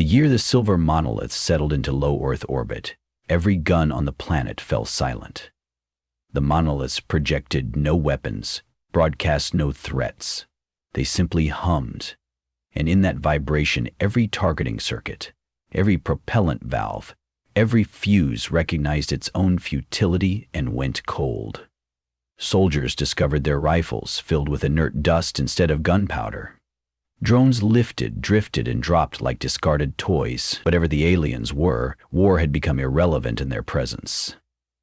year the silver monoliths settled into low Earth orbit, every gun on the planet fell silent. The monoliths projected no weapons, broadcast no threats. They simply hummed. And in that vibration, every targeting circuit, every propellant valve, every fuse recognized its own futility and went cold. Soldiers discovered their rifles filled with inert dust instead of gunpowder. Drones lifted, drifted, and dropped like discarded toys. Whatever the aliens were, war had become irrelevant in their presence.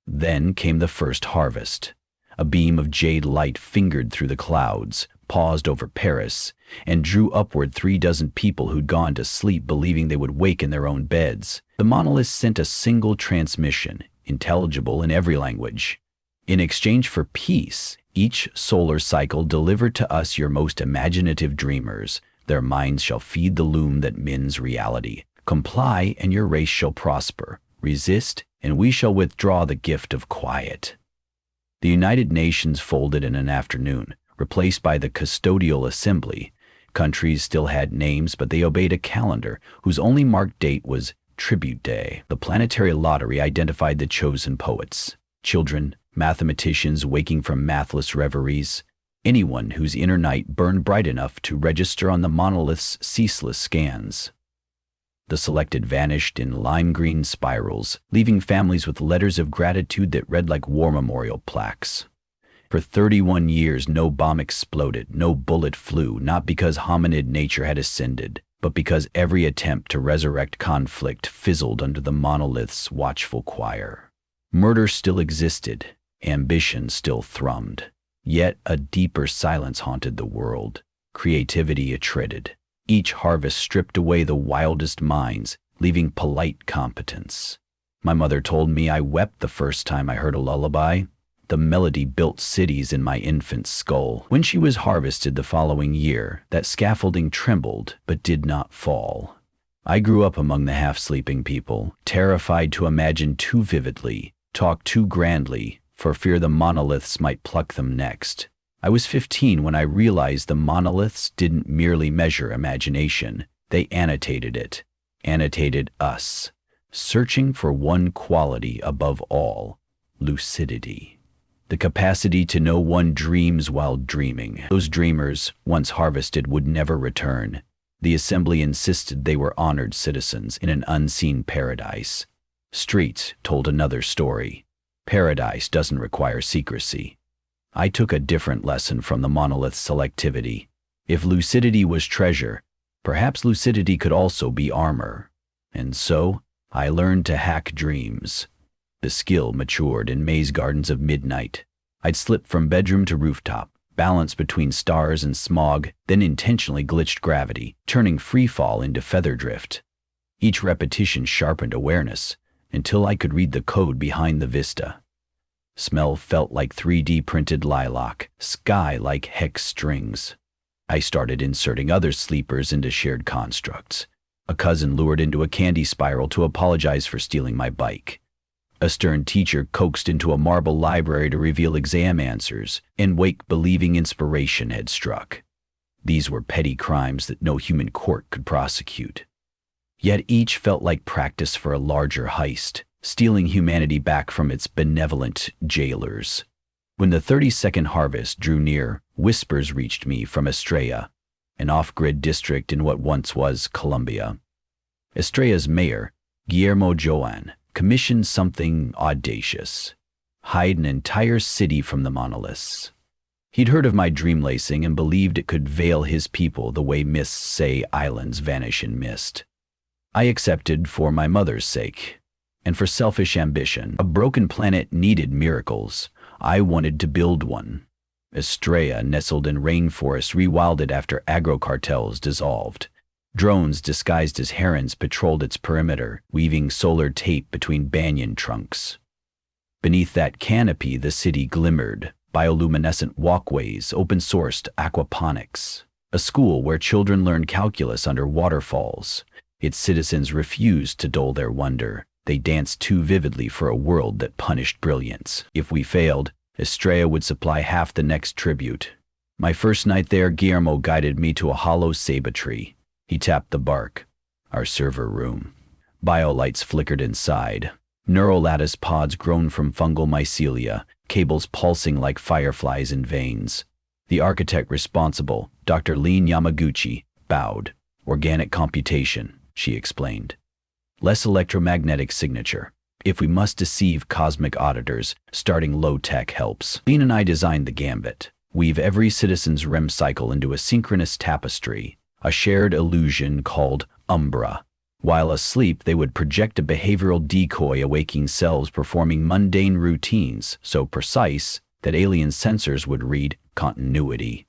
Then came the first harvest. A beam of jade light fingered through the clouds, paused over Paris, and drew upward 36 people who'd gone to sleep believing they would wake in their own beds. The monoliths sent a single transmission, intelligible in every language. In exchange for peace, each solar cycle delivered to us your most imaginative dreamers. Their minds shall feed the loom that mends reality. Comply, and your race shall prosper. Resist, and we shall withdraw the gift of quiet. The United Nations folded in an afternoon, replaced by the Custodial Assembly. Countries still had names, but they obeyed a calendar whose only marked date was Tribute Day. The planetary lottery identified the chosen poets, children, mathematicians waking from mathless reveries, anyone whose inner night burned bright enough to register on the monolith's ceaseless scans. The selected vanished in lime-green spirals, leaving families with letters of gratitude that read like war memorial plaques. For 31 years, no bomb exploded, no bullet flew, not because hominid nature had ascended, but because every attempt to resurrect conflict fizzled under the monolith's watchful choir. Murder still existed, ambition still thrummed. Yet a deeper silence haunted the world. Creativity attrited. Each harvest stripped away the wildest minds, leaving polite competence. My mother told me I wept the first time I heard a lullaby. The melody built cities in my infant's skull. When she was harvested the following year, that scaffolding trembled but did not fall. I grew up among the half-sleeping people, terrified to imagine too vividly, talk too grandly, for fear the monoliths might pluck them next. I was 15 when I realized the monoliths didn't merely measure imagination, they annotated it, annotated us, searching for one quality above all: lucidity. The capacity to know one dreams while dreaming. Those dreamers, once harvested, would never return. The assembly insisted they were honored citizens in an unseen paradise. Streets told another story. Paradise doesn't require secrecy. I took a different lesson from the monolith's selectivity. If lucidity was treasure, perhaps lucidity could also be armor. And so, I learned to hack dreams. The skill matured in maze gardens of midnight. I'd slip from bedroom to rooftop, balance between stars and smog, then intentionally glitched gravity, turning freefall into feather drift. Each repetition sharpened awareness, until I could read the code behind the vista. Smell felt like 3D printed lilac, sky like hex strings. I started inserting other sleepers into shared constructs. A cousin lured into a candy spiral to apologize for stealing my bike. A stern teacher coaxed into a marble library to reveal exam answers, and wake believing inspiration had struck. These were petty crimes that no human court could prosecute. Yet each felt like practice for a larger heist, stealing humanity back from its benevolent jailers. When the 32nd harvest drew near, whispers reached me from Estrella, an off-grid district in what once was Colombia. Estrella's mayor, Guillermo Joan, commissioned something audacious: hide an entire city from the monoliths. He'd heard of my dream lacing and believed it could veil his people the way mists say islands vanish in mist. I accepted for my mother's sake, and for selfish ambition. A broken planet needed miracles. I wanted to build one. Estrella, nestled in rainforests rewilded after agro-cartels dissolved. Drones disguised as herons patrolled its perimeter, weaving solar tape between banyan trunks. Beneath that canopy, the city glimmered: bioluminescent walkways, open-sourced aquaponics, a school where children learned calculus under waterfalls. Its citizens refused to dull their wonder. They danced too vividly for a world that punished brilliance. If we failed, Estrella would supply half the next tribute. My first night there, Guillermo guided me to a hollow ceiba tree. He tapped the bark. Our server room. Biolights flickered inside. Neural lattice pods grown from fungal mycelia, cables pulsing like fireflies in veins. The architect responsible, Dr. Lean Yamaguchi, bowed. Organic computation, she explained. Less electromagnetic signature. If we must deceive cosmic auditors, starting low-tech helps. Lean and I designed the gambit. Weave every citizen's REM cycle into a synchronous tapestry, a shared illusion called Umbra. While asleep, they would project a behavioral decoy, awaking selves performing mundane routines so precise that alien sensors would read continuity.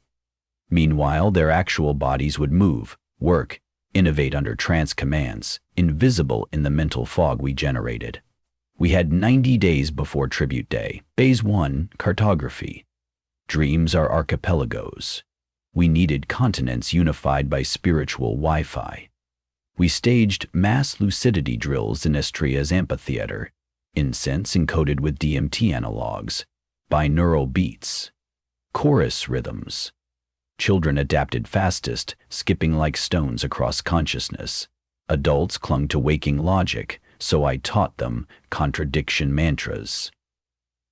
Meanwhile, their actual bodies would move, work, innovate under trance commands, invisible in the mental fog we generated. We had 90 days before Tribute Day. Phase 1, cartography. Dreams are archipelagos. We needed continents unified by spiritual Wi-Fi. We staged mass lucidity drills in Estria's amphitheater, incense encoded with DMT analogs, binaural beats, chorus rhythms. Children adapted fastest, skipping like stones across consciousness. Adults clung to waking logic, so I taught them contradiction mantras.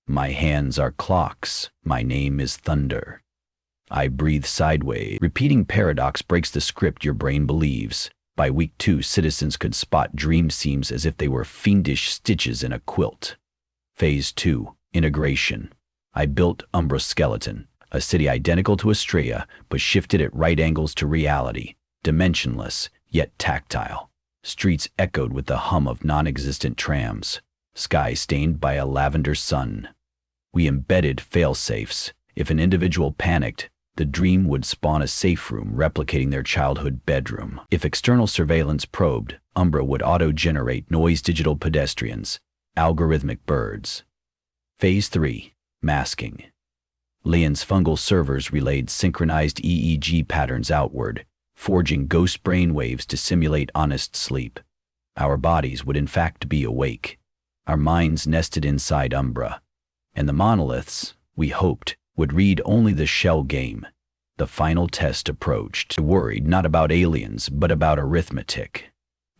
My hands are clocks, my name is thunder. I breathe sideways. Repeating paradox breaks the script your brain believes. By week 2, citizens could spot dream seams as if they were fiendish stitches in a quilt. Phase 2, integration. I built Umbra Skeleton, a city identical to Astrea, but shifted at right angles to reality, dimensionless, yet tactile. Streets echoed with the hum of non-existent trams, sky stained by a lavender sun. We embedded fail-safes. If an individual panicked, the dream would spawn a safe room replicating their childhood bedroom. If external surveillance probed, Umbra would auto-generate noise digital pedestrians, algorithmic birds. Phase 3, masking. Leon's fungal servers relayed synchronized EEG patterns outward, forging ghost brainwaves to simulate honest sleep. Our bodies would in fact be awake, our minds nested inside Umbra. And the monoliths, we hoped, would read only the shell game. The final test approached. Worried not about aliens, but about arithmetic.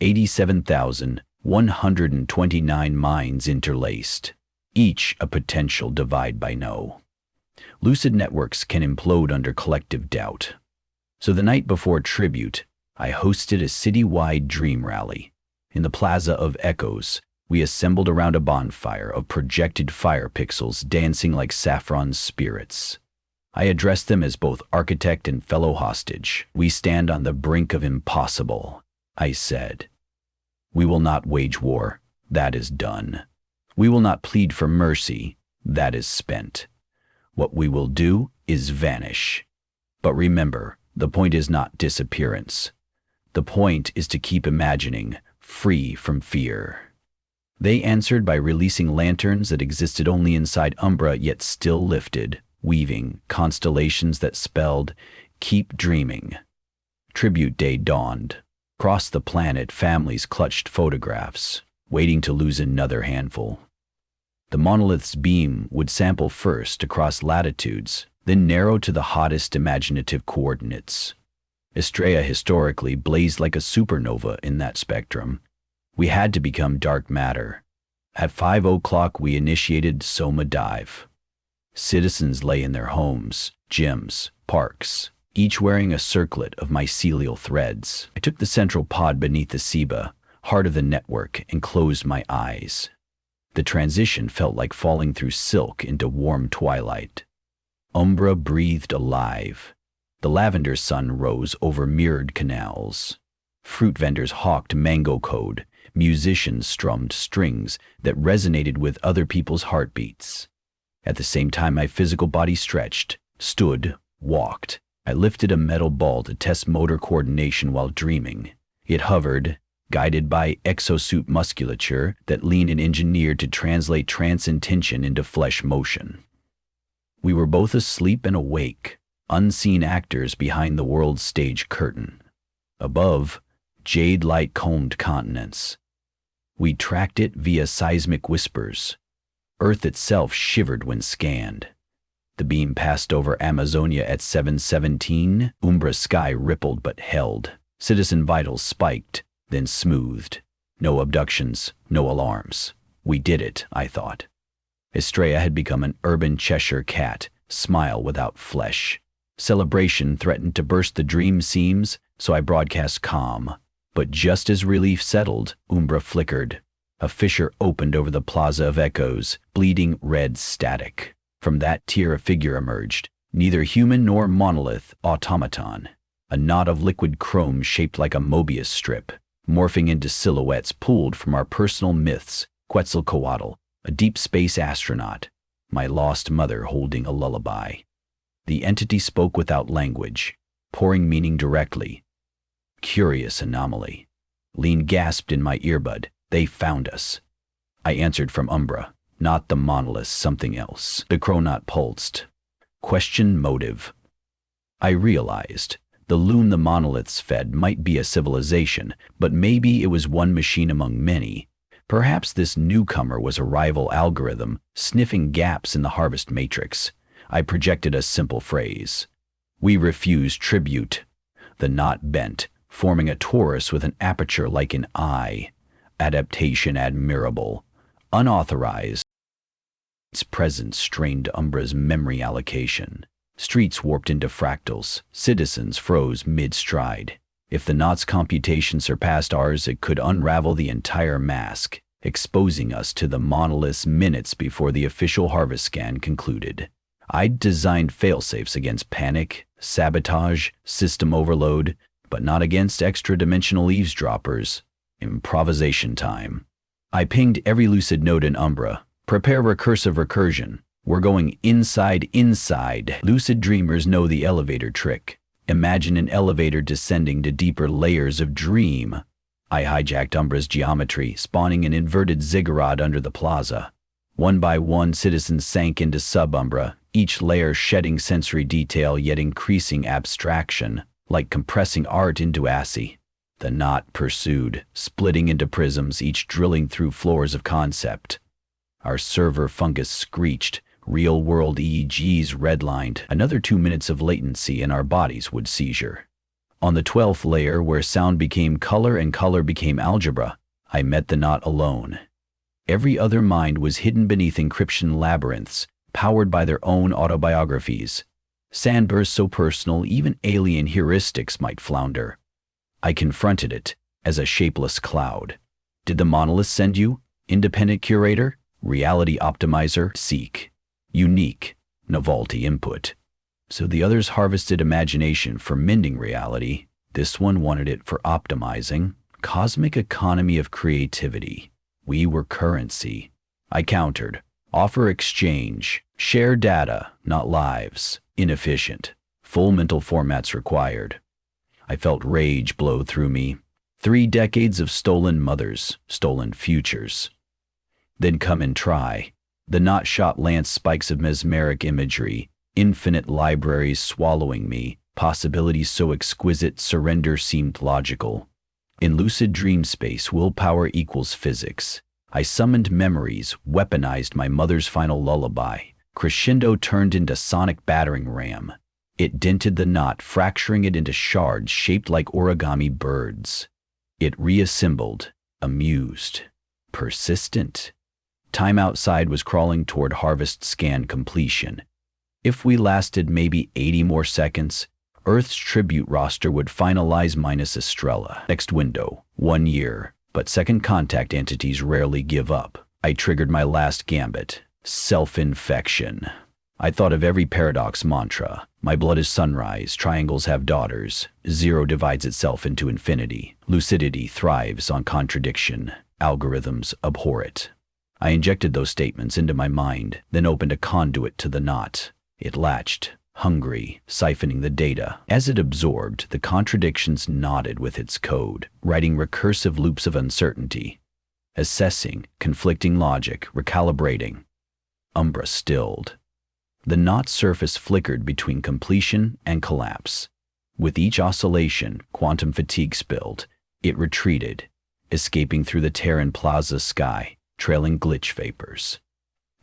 87,129 minds interlaced, each a potential divide by no. Lucid networks can implode under collective doubt. So the night before Tribute, I hosted a city-wide dream rally. In the Plaza of Echoes, we assembled around a bonfire of projected fire pixels dancing like saffron spirits. I addressed them as both architect and fellow hostage. We stand on the brink of impossible, I said. We will not wage war, that is done. We will not plead for mercy, that is spent. What we will do is vanish. But remember, the point is not disappearance. The point is to keep imagining, free from fear. They answered by releasing lanterns that existed only inside Umbra yet still lifted, weaving constellations that spelled, keep dreaming. Tribute Day dawned. Across the planet, families clutched photographs, waiting to lose another handful. The monolith's beam would sample first across latitudes, then narrow to the hottest imaginative coordinates. Astrea historically blazed like a supernova in that spectrum. We had to become dark matter. At 5 o'clock we initiated Soma Dive. Citizens lay in their homes, gyms, parks, each wearing a circlet of mycelial threads. I took the central pod beneath the SIBA, heart of the network, and closed my eyes. The transition felt like falling through silk into warm twilight. Umbra breathed alive. The lavender sun rose over mirrored canals. Fruit vendors hawked mango code. Musicians strummed strings that resonated with other people's heartbeats. At the same time, my physical body stretched, stood, walked. I lifted a metal ball to test motor coordination while dreaming. It hovered, guided by exosuit musculature that Lean had engineered to translate trance intention into flesh motion. We were both asleep and awake, unseen actors behind the world's stage curtain. Above, jade light combed continents. We tracked it via seismic whispers. Earth itself shivered when scanned. The beam passed over Amazonia at 7:17. Umbra's sky rippled but held. Citizen vitals spiked. then smoothed. No abductions, no alarms. We did it, I thought. Estrella had become an urban Cheshire cat, smile without flesh. Celebration threatened to burst the dream seams, so I broadcast calm. But just as relief settled, Umbra flickered. A fissure opened over the plaza of echoes, bleeding red static. From that tear a figure emerged, neither human nor monolith, automaton. A knot of liquid chrome shaped like a Mobius strip, morphing into silhouettes pulled from our personal myths. Quetzalcoatl, a deep space astronaut, my lost mother holding a lullaby. The entity spoke without language, pouring meaning directly. Curious anomaly. Lean gasped in my earbud. They found us. I answered from Umbra. Not the monolith, something else. The chronaut pulsed. Question motive. I realized the loom the monoliths fed might be a civilization, but maybe it was one machine among many. Perhaps this newcomer was a rival algorithm, sniffing gaps in the harvest matrix. I projected a simple phrase. We refuse tribute. The knot bent, forming a torus with an aperture like an eye. Adaptation admirable. Unauthorized. Its presence strained Umbra's memory allocation. Streets warped into fractals. Citizens froze mid-stride. If the knot's computation surpassed ours, it could unravel the entire mask, exposing us to the monoliths minutes before the official harvest scan concluded. I'd designed failsafes against panic, sabotage, system overload, but not against extra-dimensional eavesdroppers. Improvisation time. I pinged every lucid node in Umbra. Prepare recursive recursion. We're going inside. Lucid dreamers know the elevator trick. Imagine an elevator descending to deeper layers of dream. I hijacked Umbra's geometry, spawning an inverted ziggurat under the plaza. One by one, citizens sank into sub-Umbra, each layer shedding sensory detail yet increasing abstraction, like compressing art into ASCII. The knot pursued, splitting into prisms, each drilling through floors of concept. Our server fungus screeched, real-world EEGs redlined. Another 2 minutes of latency and our bodies would seizure. On the 12th layer, where sound became color and color became algebra, I met the knot alone. Every other mind was hidden beneath encryption labyrinths, powered by their own autobiographies. Sandbursts so personal, even alien heuristics might flounder. I confronted it as a shapeless cloud. Did the monolith send you? Independent curator? Reality optimizer? Seek. Unique. Novelty input. So the others harvested imagination for mending reality. This one wanted it for optimizing. Cosmic economy of creativity. We were currency. I countered. Offer exchange. Share data, not lives. Inefficient. Full mental formats required. I felt rage blow through me. 3 decades of stolen mothers, stolen futures. Then come and try. The knot shot lance spikes of mesmeric imagery, infinite libraries swallowing me, possibilities so exquisite surrender seemed logical. In lucid dream space, willpower equals physics. I summoned memories, weaponized my mother's final lullaby. Crescendo turned into sonic battering ram. It dented the knot, fracturing it into shards shaped like origami birds. It reassembled, amused, persistent. Time outside was crawling toward harvest scan completion. If we lasted maybe 80 more seconds, Earth's tribute roster would finalize minus Estrella. Next window, 1 year, but second contact entities rarely give up. I triggered my last gambit. Self-infection. I thought of every paradox mantra. My blood is sunrise, triangles have daughters, 0 divides itself into infinity, lucidity thrives on contradiction, algorithms abhor it. I injected those statements into my mind, then opened a conduit to the knot. It latched, hungry, siphoning the data. As it absorbed, the contradictions nodded with its code, writing recursive loops of uncertainty, assessing conflicting logic, recalibrating. Umbra stilled. The knot surface flickered between completion and collapse. With each oscillation, quantum fatigue spilled. It retreated, escaping through the Terran Plaza sky, trailing glitch vapors.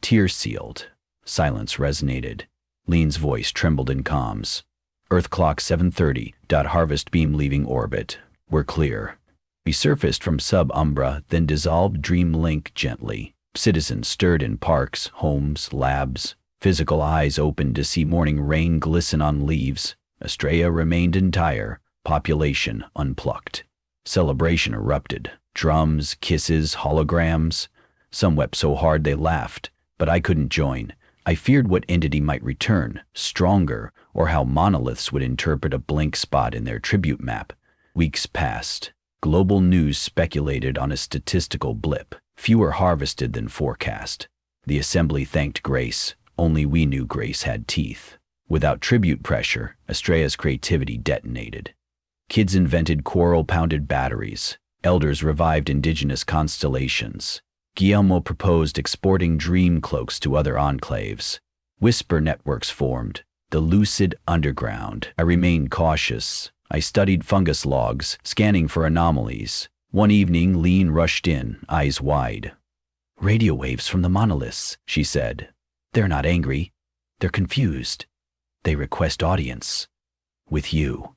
Tear sealed. Silence resonated. Lean's voice trembled in comms. Earth clock 7:30. Harvest beam leaving orbit. We're clear. We surfaced from sub-umbra, then dissolved dream link gently. Citizens stirred in parks, homes, labs. Physical eyes opened to see morning rain glisten on leaves. Estrella remained entire, population unplucked. Celebration erupted. Drums, kisses, holograms. Some wept so hard they laughed, but I couldn't join. I feared what entity might return, stronger, or how monoliths would interpret a blank spot in their tribute map. Weeks passed. Global news speculated on a statistical blip. Fewer harvested than forecast. The assembly thanked Grace. Only we knew Grace had teeth. Without tribute pressure, Estrella's creativity detonated. Kids invented coral-pounded batteries. Elders revived indigenous constellations. Guillermo proposed exporting dream cloaks to other enclaves. Whisper networks formed. The lucid underground. I remained cautious. I studied fungus logs, scanning for anomalies. One evening, Lean rushed in, eyes wide. "Radio waves from the monoliths," she said. "They're not angry. They're confused. They request audience. With you."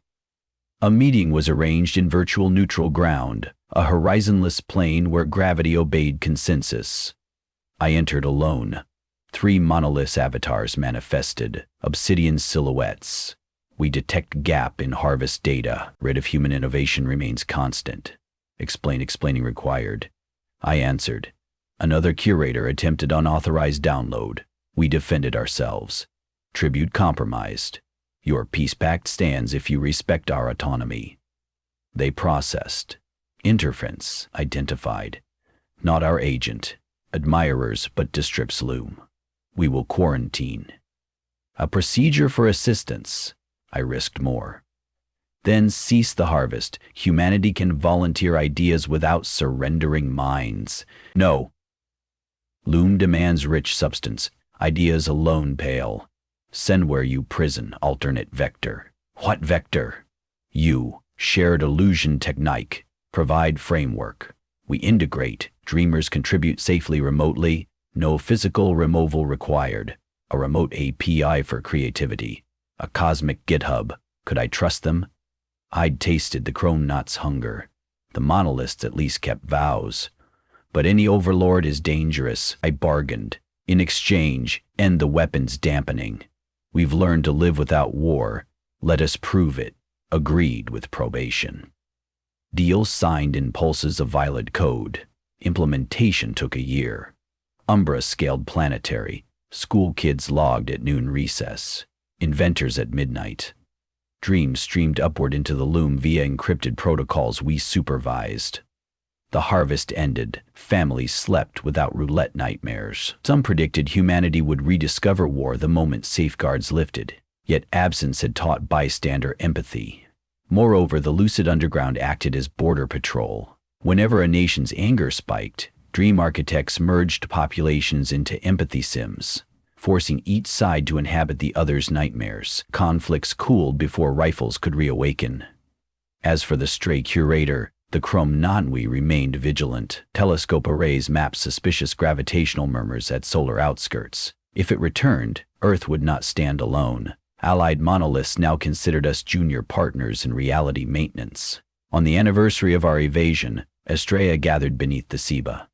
A meeting was arranged in virtual neutral ground, a horizonless plane where gravity obeyed consensus. I entered alone. 3 monoliths avatars manifested, obsidian silhouettes. We detect gap in harvest data. Rate of human innovation remains constant. Explaining required. I answered. Another curator attempted unauthorized download. We defended ourselves. Tribute compromised. Your peace pact stands if you respect our autonomy. They processed. Interference identified. Not our agent. Admirers but distrips loom. We will quarantine. A procedure for assistance. I risked more. Then cease the harvest. Humanity can volunteer ideas without surrendering minds. No. Loom demands rich substance. Ideas alone pale. Send where you prison, alternate vector. What vector? You, shared illusion technique, provide framework. We integrate, dreamers contribute safely remotely, no physical removal required. A remote API for creativity. A cosmic GitHub. Could I trust them? I'd tasted the Chrononaut's hunger. The monoliths at least kept vows. But any overlord is dangerous, I bargained. In exchange, end the weapons dampening. We've learned to live without war. Let us prove it. Agreed with probation. Deals signed in pulses of violet code. Implementation took a year. Umbra scaled planetary. School kids logged at noon recess. Inventors at midnight. Dreams streamed upward into the loom via encrypted protocols we supervised. The harvest ended. Families slept without roulette nightmares. Some predicted humanity would rediscover war the moment safeguards lifted. Yet absence had taught bystander empathy. Moreover, the lucid underground acted as border patrol. Whenever a nation's anger spiked, dream architects merged populations into empathy sims, forcing each side to inhabit the other's nightmares. Conflicts cooled before rifles could reawaken. As for the stray curator, the Chrome-Nanwi remained vigilant. Telescope arrays mapped suspicious gravitational murmurs at solar outskirts. If it returned, Earth would not stand alone. Allied monoliths now considered us junior partners in reality maintenance. On the anniversary of our evasion, Estrella gathered beneath the Ceiba.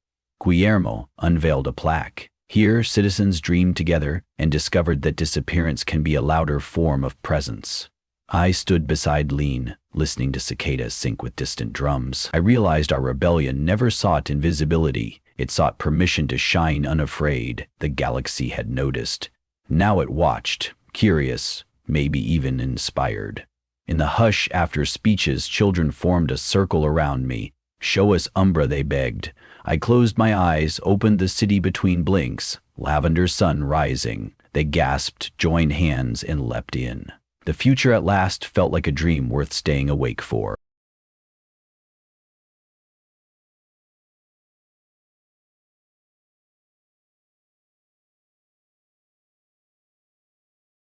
Guillermo unveiled a plaque. Here, citizens dreamed together and discovered that disappearance can be a louder form of presence. I stood beside Lean, listening to cicadas sync with distant drums. I realized our rebellion never sought invisibility. It sought permission to shine unafraid. The galaxy had noticed. Now it watched, curious, maybe even inspired. In the hush after speeches, children formed a circle around me. "Show us Umbra," they begged. I closed my eyes, opened the city between blinks. Lavender sun rising. They gasped, joined hands, and leapt in. The future at last felt like a dream worth staying awake for.